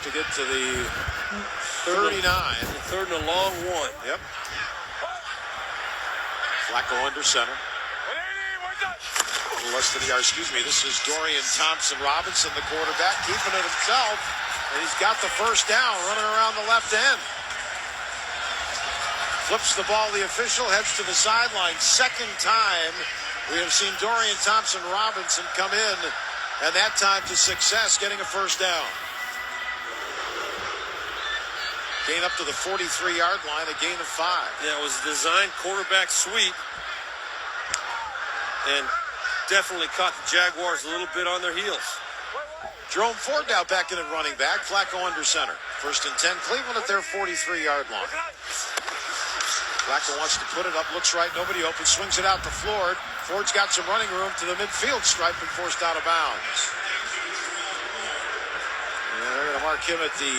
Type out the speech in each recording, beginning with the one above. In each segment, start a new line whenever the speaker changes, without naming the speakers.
to get to the 39.
Third and a long one.
Yep. Flacco under center. A little less than a yard. Excuse me. This is Dorian Thompson-Robinson, the quarterback, keeping it himself. And he's got the first down, running around the left end. Flips the ball, the official heads to the sideline. Second time we have seen Dorian Thompson-Robinson come in, and that time to success, getting a first down. Gain up to the 43-yard line, a gain of 5.
Yeah, it was a designed quarterback sweep, and definitely caught the Jaguars a little bit on their heels.
Jerome Ford now back in at running back. Flacco under center. First and 10. Cleveland at their 43-yard line. Flacco wants to put it up, looks right, nobody open, swings it out to Ford. Ford's got some running room to the midfield stripe and forced out of bounds. And they're going to mark him at the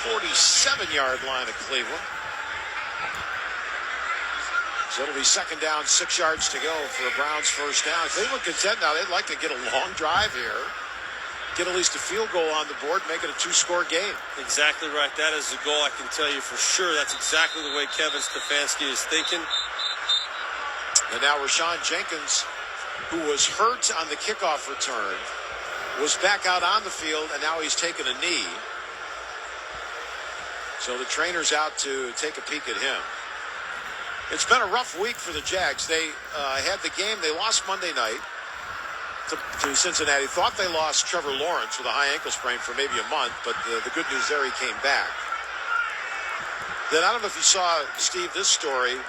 47-yard line of Cleveland. So it'll be second down, 6 yards to go for the Browns' first down. Cleveland content now, they'd like to get a long drive here. Get at least a field goal on the board, make it a 2-score game.
Exactly right. That is the goal. I can tell you for sure that's exactly the way Kevin Stefanski is thinking.
And now Rashawn Jenkins, who was hurt on the kickoff return, was back out on the field, and now he's taken a knee. So the trainer's out to take a peek at him. It's been a rough week for the Jags. They had the game. They lost Monday night to Cincinnati. Thought they lost Trevor Lawrence with a high ankle sprain for maybe a month, but the good news there, he came back. Then I don't know if you saw, Steve, this story.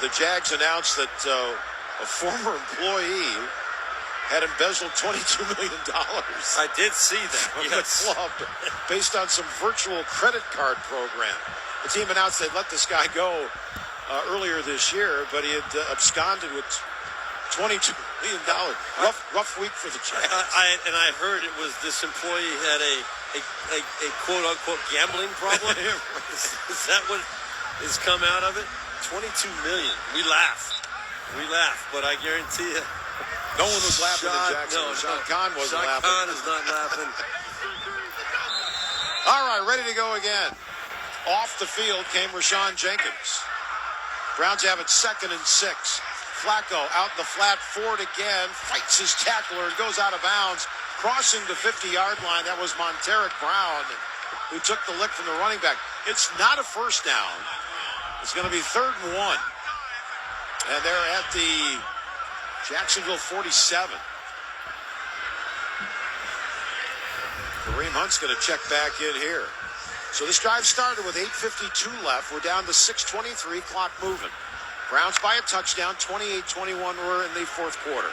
The Jags announced that a former employee had embezzled $22 million.
I did see that.
From the club based on some virtual credit card program. The team announced they'd let this guy go earlier this year, but he had absconded with $22 million. Rough week for the Jags.
I heard it was this employee had a quote unquote gambling problem. Is that what has come out of it? $22 million. We laugh, but I guarantee you,
no one was laughing at Jackson. Sean Khan wasn't laughing.
Sean Khan is not laughing.
All right, ready to go again. Off the field came Rashawn Jenkins. Browns have it second and 6. Flacco out in the flat, Ford again, fights his tackler and goes out of bounds, crossing the 50-yard line. That was Monteric Brown, who took the lick from the running back. It's not a first down. It's going to be 3rd and 1. And they're at the Jacksonville 47. Kareem Hunt's going to check back in here. So this drive started with 8:52 left. We're down to 6:23, clock moving. Browns by a touchdown, 28-21 we're in the 4th quarter.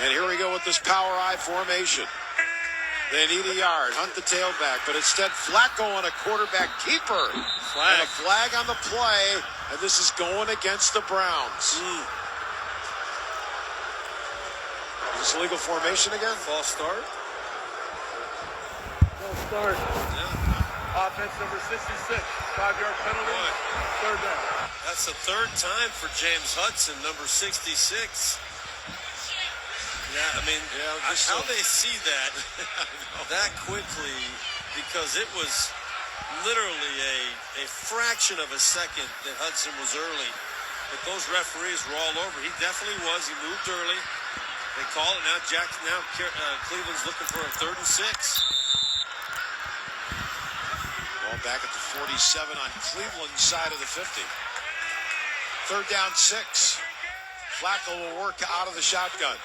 And here we go with this power I formation. They need a yard, Hunt the tailback, but instead Flacco on a quarterback keeper. And a flag on the play, and this is going against the Browns. Is this legal formation again?
False start.
False start.
Yeah.
Offense number 66, 5-yard penalty, 3rd down.
That's the 3rd time for James Hudson, number 66. Yeah, I mean, how they see that that quickly, because it was literally a fraction of a second that Hudson was early. But those referees were all over. He definitely was. He moved early. They call it now. Cleveland's looking for a 3rd and 6.
Ball back at the 47 on Cleveland's side of the 50. 3rd down 6. Flacco will work out of the shotgun.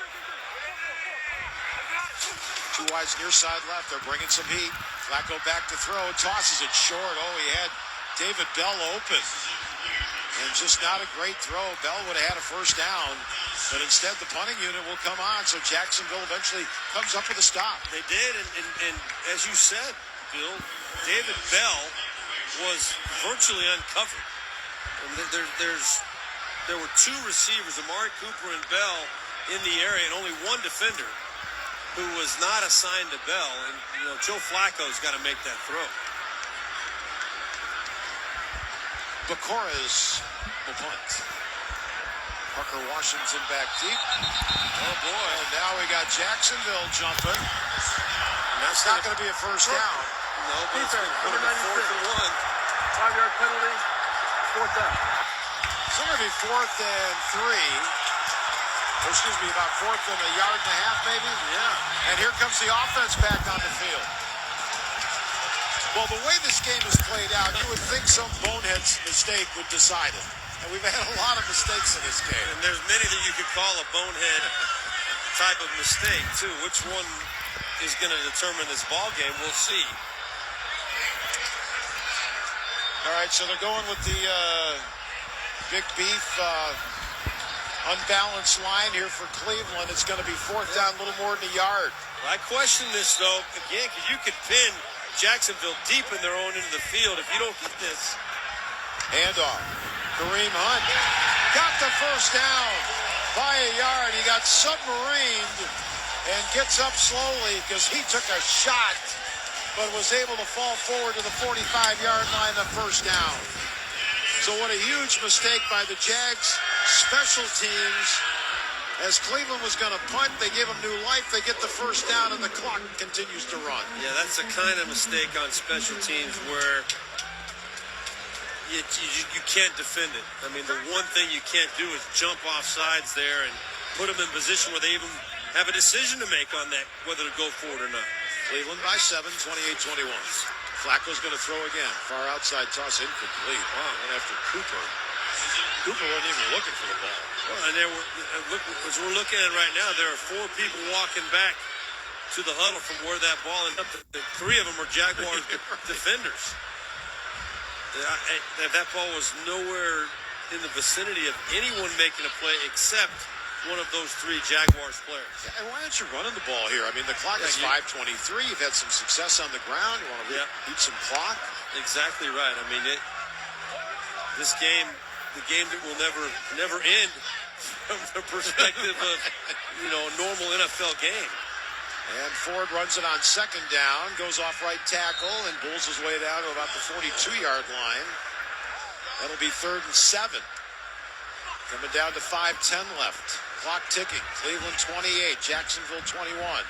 2 wides near side left. They're bringing some heat. Flacco back to throw. Tosses it short. Oh, he had David Bell open. And just not a great throw. Bell would have had a first down. But instead, the punting unit will come on. So Jacksonville eventually comes up with a stop.
They did. And as you said, Bill, David Bell was virtually uncovered. And there were 2 receivers, Amari Cooper and Bell, in the area, and only 1 defender who was not assigned to Bell. And, Joe Flacco's got to make that throw.
Bacores will punt. Parker Washington back deep. Oh, boy. And now we got Jacksonville jumping.
And that's
It's not going to be a first down.
No, but it's going to put him at 4th and 1.
5-yard penalty. Fourth down.
It's going to be 4th and 3. Or excuse me, about 4th and a yard and a half, maybe?
Yeah.
And here comes the offense back on the field. Well, the way this game is played out, you would think some bonehead mistake would decide it. And we've had a lot of mistakes in this game.
And there's many that you could call a bonehead type of mistake, too. Which one is going to determine this ball game? We'll see.
All right, so they're going with the big beef unbalanced line here for Cleveland. It's going to be 4th down, a little more than a yard.
I question this, though, again, because you could pin Jacksonville deep in their own end of the field if you don't get this.
Handoff. Kareem Hunt got the first down by a yard. He got submarined and gets up slowly because he took a shot, but was able to fall forward to the 45-yard line, the first down. So what a huge mistake by the Jags special teams. As Cleveland was going to punt, they give them new life. They get the first down, and the clock continues to run.
Yeah, that's the kind of mistake on special teams where you can't defend it. I mean, the one thing you can't do is jump off sides there and put them in position where they even have a decision to make on that, whether to go for it or not.
Cleveland by 7, 28-21. Flacco's going to throw again. Far outside toss, incomplete. Wow, went after Cooper. Cooper wasn't even looking for the ball.
Well, and as we're looking at right now, there are 4 people walking back to the huddle from where that ball ended up. 3 of them are Jaguars defenders. That ball was nowhere in the vicinity of anyone making a play except one of those 3 Jaguars players.
And why aren't you running the ball here? I mean, the clock is 5:23. You've had some success on the ground. You want to beat some clock?
Exactly right. I mean, this game, the game that will never end from the perspective of, a normal NFL game.
And Ford runs it on 2nd down, goes off right tackle, and bulls his way down to about the 42-yard line. That'll be 3rd and 7. Coming down to 5:10 left. Clock ticking. Cleveland 28, Jacksonville 21.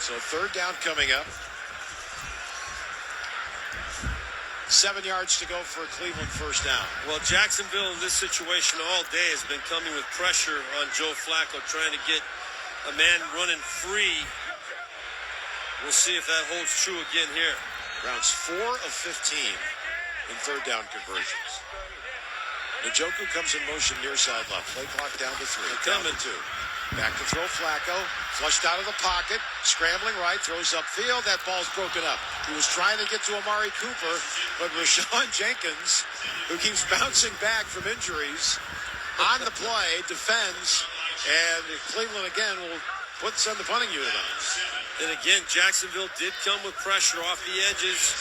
So 3rd down coming up. 7 yards to go for a Cleveland first down.
Well, Jacksonville in this situation all day has been coming with pressure on Joe Flacco, trying to get a man running free. We'll see if that holds true again here.
Browns 4 of 15 in 3rd down conversions. Njoku comes in motion near side left. Play clock down to 3.
Coming.
Down to 2. Back to throw Flacco. Flushed out of the pocket. Scrambling right. Throws upfield. That ball's broken up. He was trying to get to Amari Cooper, but Rashawn Jenkins, who keeps bouncing back from injuries, on the play, defends, and Cleveland again will send the punting unit on.
And again, Jacksonville did come with pressure off the edges.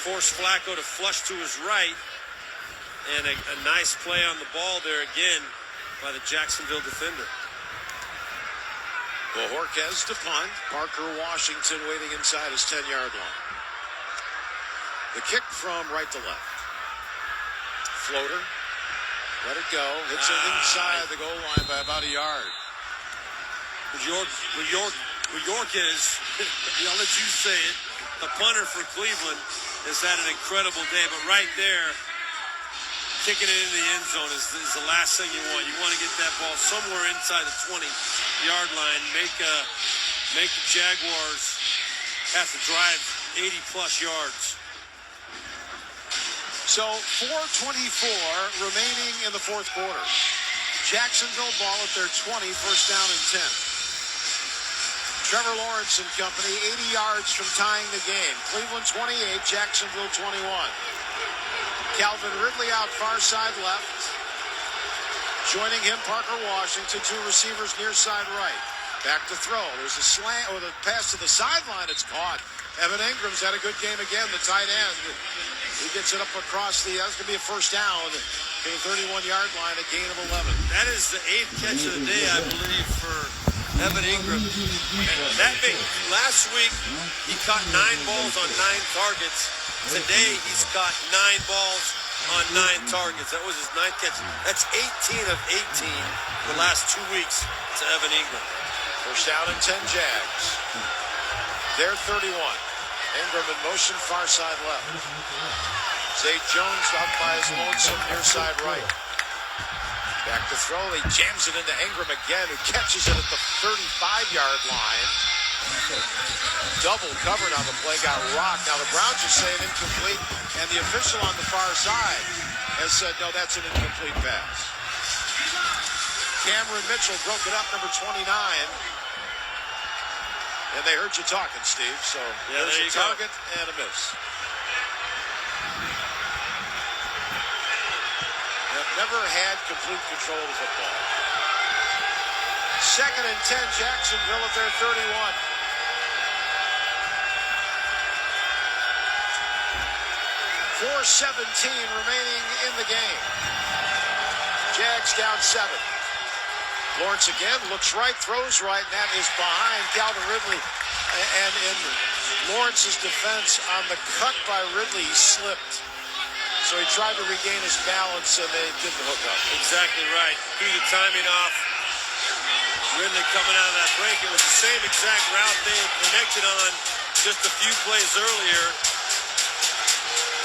Forced Flacco to flush to his right. And a nice play on the ball there again by the Jacksonville defender.
Bojorquez to punt. Parker Washington waiting inside his 10-yard line. The kick from right to left. Floater. Let it go. Hits it inside the goal line by about a yard.
Bojorquez, I'll let you say it, the punter for Cleveland has had an incredible day. But right there, kicking it in the end zone is the last thing you want. You want to get that ball somewhere inside the 20-yard line. Make the Jaguars have to drive 80-plus yards.
So 4:24 remaining in the 4th quarter. Jacksonville ball at their 20, first down and 10. Trevor Lawrence and company, 80 yards from tying the game. Cleveland 28, Jacksonville 21. Calvin Ridley out far side left. Joining him, Parker Washington, 2 receivers near side right. Back to throw. There's a slant, or the pass to the sideline. It's caught. Evan Ingram's had a good game again, the tight end. He gets it up across that's going to be a first down to the 31-yard line, a gain of 11.
That is the 8th catch of the day, I believe, for Evan Ingram. Last week, he caught 9 balls on 9 targets. Today, he's caught 9 balls on 9 targets. That was his 9th catch. That's 18 of 18 the last 2 weeks to Evan Ingram.
First down and 10 Jags. They're 31. Ingram in motion, far side left. Zay Jones out by his lonesome near side right. Back to throw. He jams it into Ingram again, who catches it at the 35-yard line. Double covered on the play, got rocked. Now the Browns are saying incomplete, and the official on the far side has said, no, that's an incomplete pass. Cameron Mitchell broke it up, number 29. And they heard you talking, Steve, so
yeah,
there's
there
a
you
target and a miss. They've never had complete control of the football. Second and 10, Jacksonville at their 31. 4:17 remaining in the game. Jags down 7. Lawrence again looks right, throws right, and that is behind Calvin Ridley. And in Lawrence's defense, on the cut by Ridley, he slipped. So he tried to regain his balance, and they didn't hook up.
Exactly right. Threw the timing off. Ridley coming out of that break. It was the same exact route they had connected on just a few plays earlier.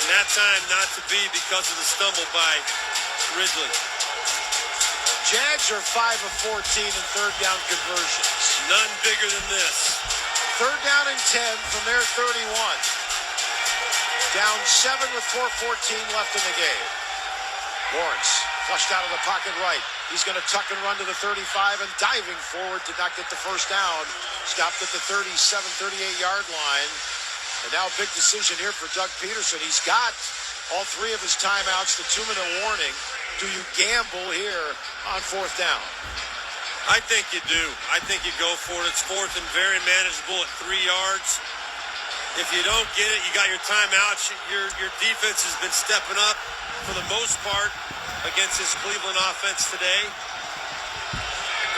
And that time not to be because of the stumble by Ridley.
Jags are 5 of 14 in third down conversions.
None bigger than this.
Third down and 10 from their 31. Down 7 with 4:14 left in the game. Lawrence flushed out of the pocket right. He's going to tuck and run to the 35, and diving forward did not get the first down. Stopped at the 37, 38-yard line. And now a big decision here for Doug Peterson. He's got all 3 of his timeouts, the 2-minute warning. Do you gamble here on fourth down?
I think you do. I think you go for it. It's fourth and very manageable at 3 yards. If you don't get it, you got your timeouts. Your defense has been stepping up for the most part against this Cleveland offense today.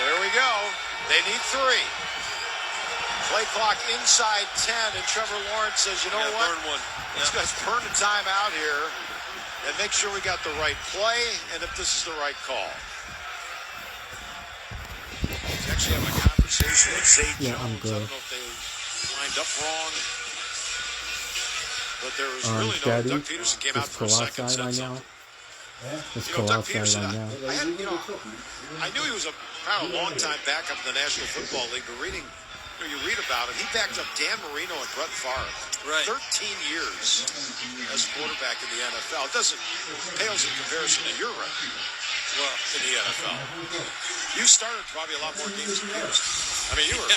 There we go. They need 3. Play clock inside 10, and Trevor Lawrence says, you know what?
Burn one.
Let's burn a timeout here and make sure we got the right play and if this is the right call. He's actually having a conversation with Zay Jones.
I'm good.
I don't know if they lined up wrong. But there was really no.
Daddy,
Doug Peterson came out
it's
for a
cold
second.
outside
Said
right now.
something.
It's
You know,
cold
Doug
outside
Peterson,
right now.
I knew he was a kind of long time backup in the National Football League, but you read about it, he backed up Dan Marino and Brett Favre.
Right.
13 years as a quarterback in the NFL. It doesn't pales in comparison to your record. Well, in the NFL. You started probably a lot more games than Peterson. I mean, you were